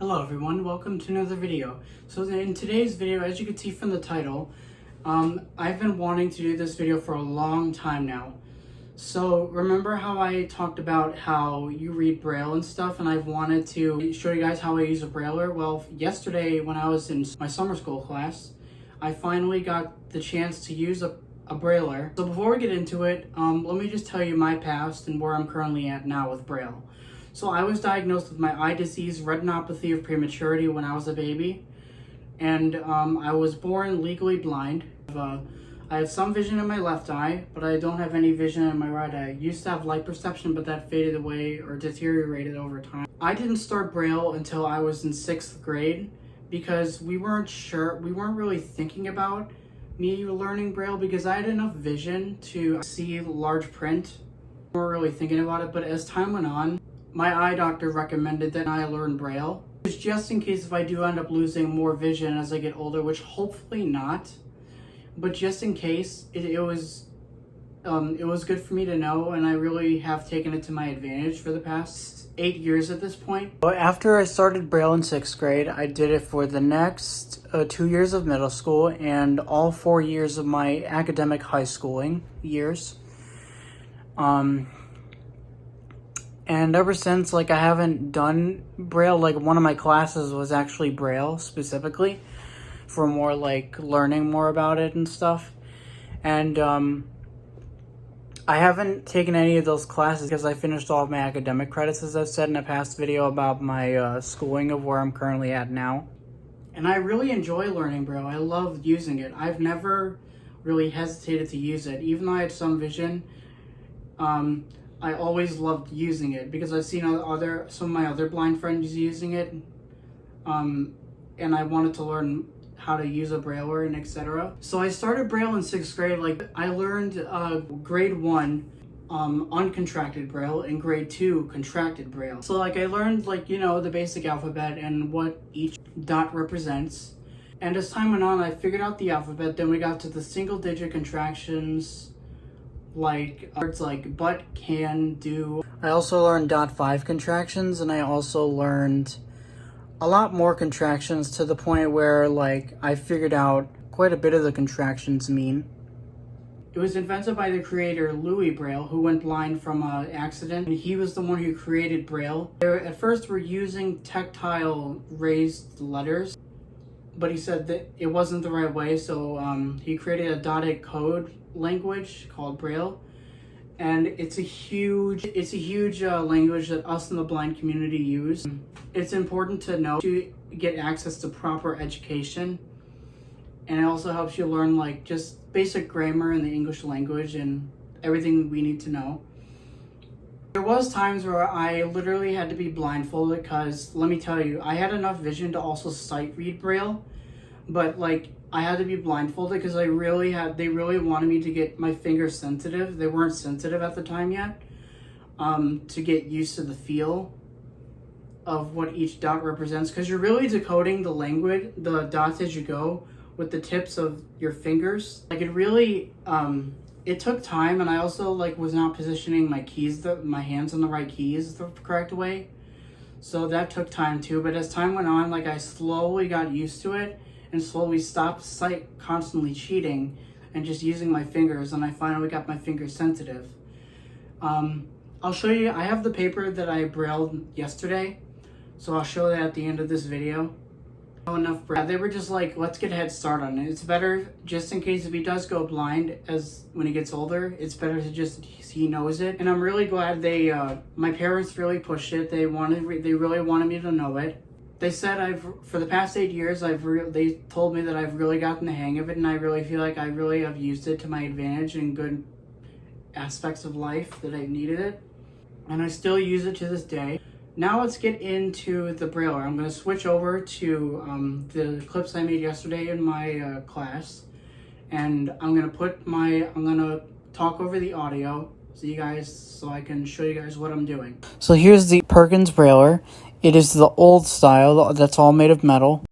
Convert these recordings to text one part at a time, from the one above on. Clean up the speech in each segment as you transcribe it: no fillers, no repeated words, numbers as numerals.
Hello everyone, welcome to another video. So in today's video, as you can see from the title, I've been wanting to do this video for a long time now. So remember how I talked about how you read Braille and stuff, and I've wanted to show you guys how I use a Brailler? Well, yesterday when I was in my summer school class, I finally got the chance to use a Brailler. So before we get into it, let me just tell you my past and where I'm currently at now with Braille. So I was diagnosed with my eye disease, retinopathy of prematurity, when I was a baby. And I was born legally blind. I have some vision in my left eye, but I don't have any vision in my right eye. I used to have light perception, but that faded away or deteriorated over time. I didn't start Braille until I was in 6th grade because we weren't really thinking about me learning Braille because I had enough vision to see large print. We weren't really thinking about it, but as time went on, my eye doctor recommended that I learn Braille. It's just in case if I do end up losing more vision as I get older, which hopefully not, but just in case, it was good for me to know, and I really have taken it to my advantage for the past 8 years at this point. After I started Braille in 6th grade, I did it for the next 2 years of middle school and all 4 years of my academic high schooling years. And ever since, I haven't done Braille. One of my classes was actually Braille specifically for more, learning more about it and stuff. And I haven't taken any of those classes because I finished all of my academic credits, as I've said in a past video about my schooling of where I'm currently at now. And I really enjoy learning Braille. I love using it. I've never really hesitated to use it. Even though I had some vision, I always loved using it because I've seen some of my other blind friends using it, and I wanted to learn how to use a Brailler and etc. So I started Braille in 6th grade. I learned grade 1 uncontracted Braille and grade 2 contracted Braille. So I learned the basic alphabet and what each dot represents. And as time went on, I figured out the alphabet. Then we got to the single digit contractions, words like but, can, do. I also learned .5 contractions, and I also learned a lot more contractions to the point where I figured out quite a bit of the contractions mean. It was invented by the creator Louis Braille, who went blind from an accident, and he was the one who created Braille. They at first were using tactile raised letters, but he said that it wasn't the right way, so he created a dotted code language called Braille, and it's a huge language that us in the blind community use. It's important to know to get access to proper education, and it also helps you learn just basic grammar in the English language and everything we need to know. There was times where I literally had to be blindfolded because, let me tell you, I had enough vision to also sight read Braille, but I had to be blindfolded because they really wanted me to get my fingers sensitive. They weren't sensitive at the time yet, to get used to the feel of what each dot represents, because you're really decoding the language, the dots as you go with the tips of your fingers. It really, it took time, and I also was not positioning my keys, my hands on the right keys the correct way. So that took time too, but as time went on, I slowly got used to it and slowly stopped constantly cheating and just using my fingers, and I finally got my fingers sensitive. I'll show you, I have the paper that I brailled yesterday, so I'll show that at the end of this video. Enough Braille. They were just let's get a head start on it. It's better, just in case if he does go blind when he gets older, it's better to he knows it. And I'm really glad my parents really pushed it. They really wanted me to know it. They said for the past 8 years, they told me that I've really gotten the hang of it, and I really feel like I really have used it to my advantage in good aspects of life that I needed it. And I still use it to this day. Now let's get into the Brailler. I'm going to switch over to the clips I made yesterday in my class, and I'm going to talk over the audio so I can show you guys what I'm doing. So here's the Perkins Brailler. It is the old style that's all made of metal.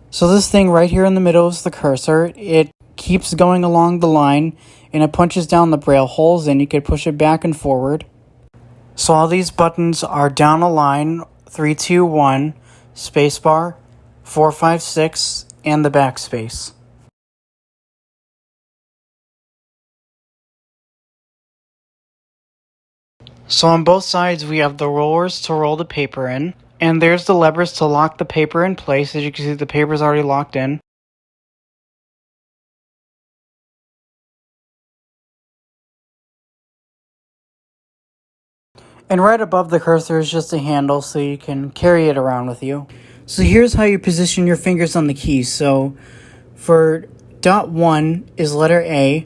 So this thing right here in the middle is the cursor. It keeps going along the line, and it punches down the Braille holes, and you can push it back and forward. So all these buttons are down a line 321, spacebar, 456, and the backspace. So on both sides we have the rollers to roll the paper in, and there's the levers to lock the paper in place. As you can see, the paper is already locked in. And right above the cursor is just a handle so you can carry it around with you. So here's how you position your fingers on the keys. So for dot 1 is letter A,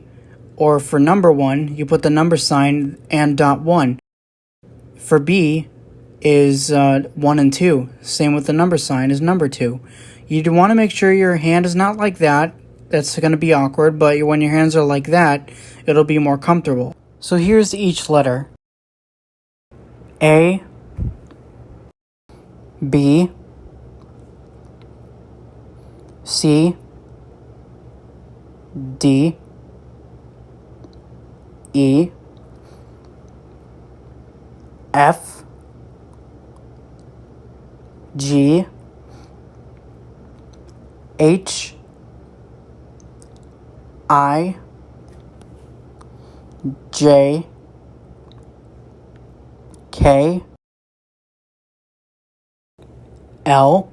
or for number 1, you put the number sign and dot 1. For B is 1 and 2. Same with the number sign is number 2. You want to make sure your hand is not like that. That's going to be awkward, but when your hands are like that, it'll be more comfortable. So here's each letter. A, B, C, D, E, F, G, H, I, J, K, L,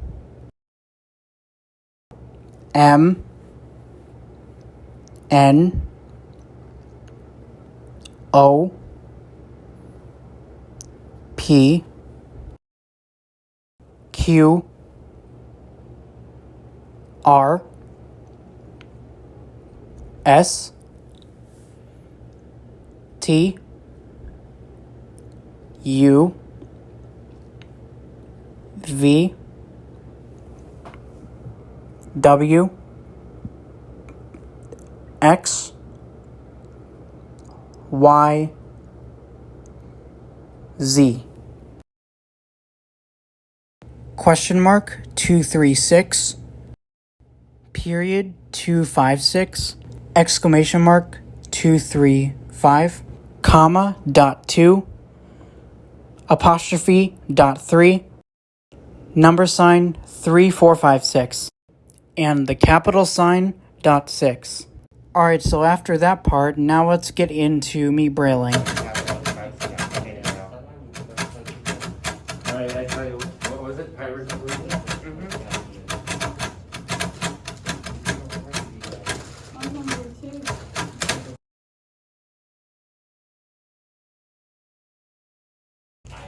M, N, O, P, Q, R, S, T, U, V, W, X, Y, Z. Question mark 236, period 256, exclamation mark 235, comma dot 2, apostrophe dot 3, number sign 3456, and the capital sign dot 6. Alright, so after that part, now let's get into me brailing. Alright, I tell you, what was it? Pirates of Braille?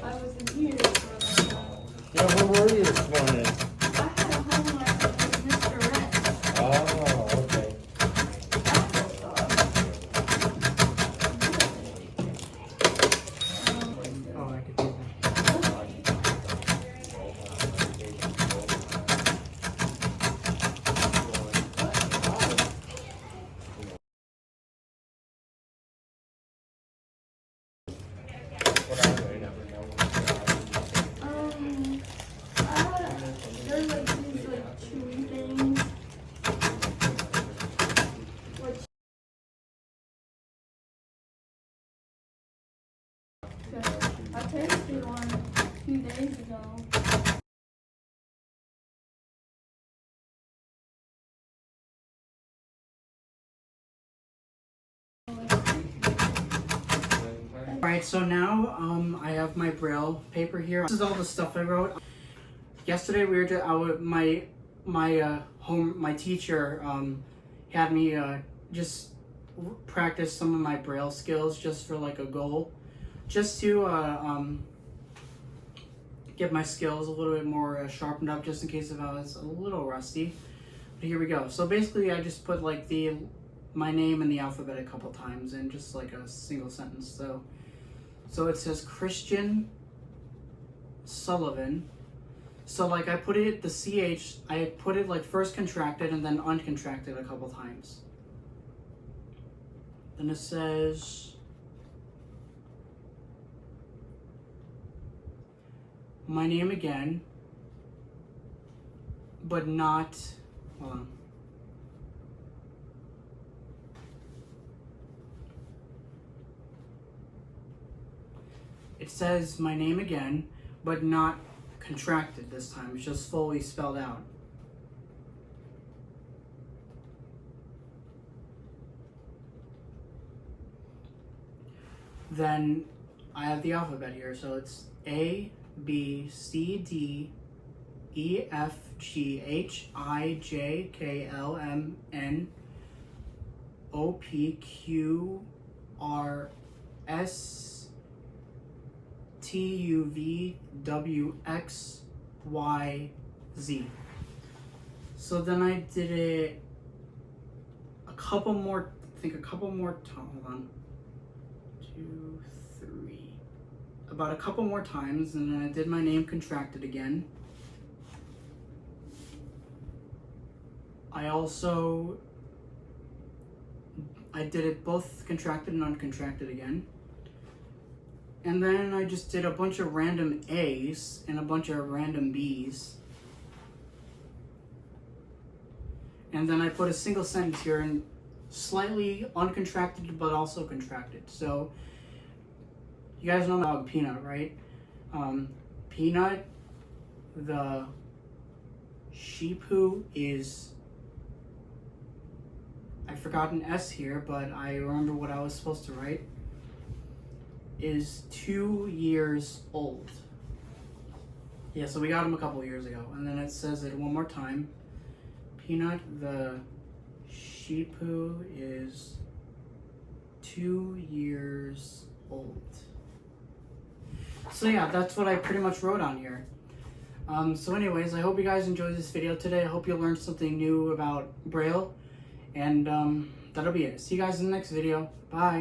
I was in here. Yeah, where were you this morning? I had a homework with Mr. Rex. Oh, okay. Oh, I could do that. They're like these like chewy things. Which I tasted one 2 days ago. Alright, so now I have my Braille paper here. This is all the stuff I wrote. Yesterday we were my teacher had me just practice some of my Braille skills just for like a goal, just to get my skills a little bit more sharpened up, just in case if I was a little rusty. But here we go. So basically I just put like my name and the alphabet a couple times in just like a single sentence. So it says Christian Sullivan. So like I put it, the CH, I put it like first contracted and then uncontracted a couple times. Then it says my name again, but not, hold on. It says my name again, but not contracted this time. It's just fully spelled out. Then I have the alphabet here, so it's A, B, C, D, E, F, G, H, I, J, K, L, M, N, O, P, Q, R, S, T, U, V, W, X, Y, Z. So then I did it a couple more times. Hold on. 2, 3. About a couple more times, and then I did my name contracted again. I did it both contracted and uncontracted again. And then I just did a bunch of random A's and a bunch of random B's. And then I put a single sentence here and slightly uncontracted but also contracted. So you guys know my dog Peanut, right? Peanut, the sheep who is, I forgot an S here, but I remember what I was supposed to write, is 2 years old. Yeah, so we got him a couple years ago. And then it says it one more time. Peanut, the sheep who is 2 years old. So yeah, that's what I pretty much wrote on here. So anyways, I hope you guys enjoyed this video today. I hope you learned something new about Braille. And that'll be it. See you guys in the next video. Bye.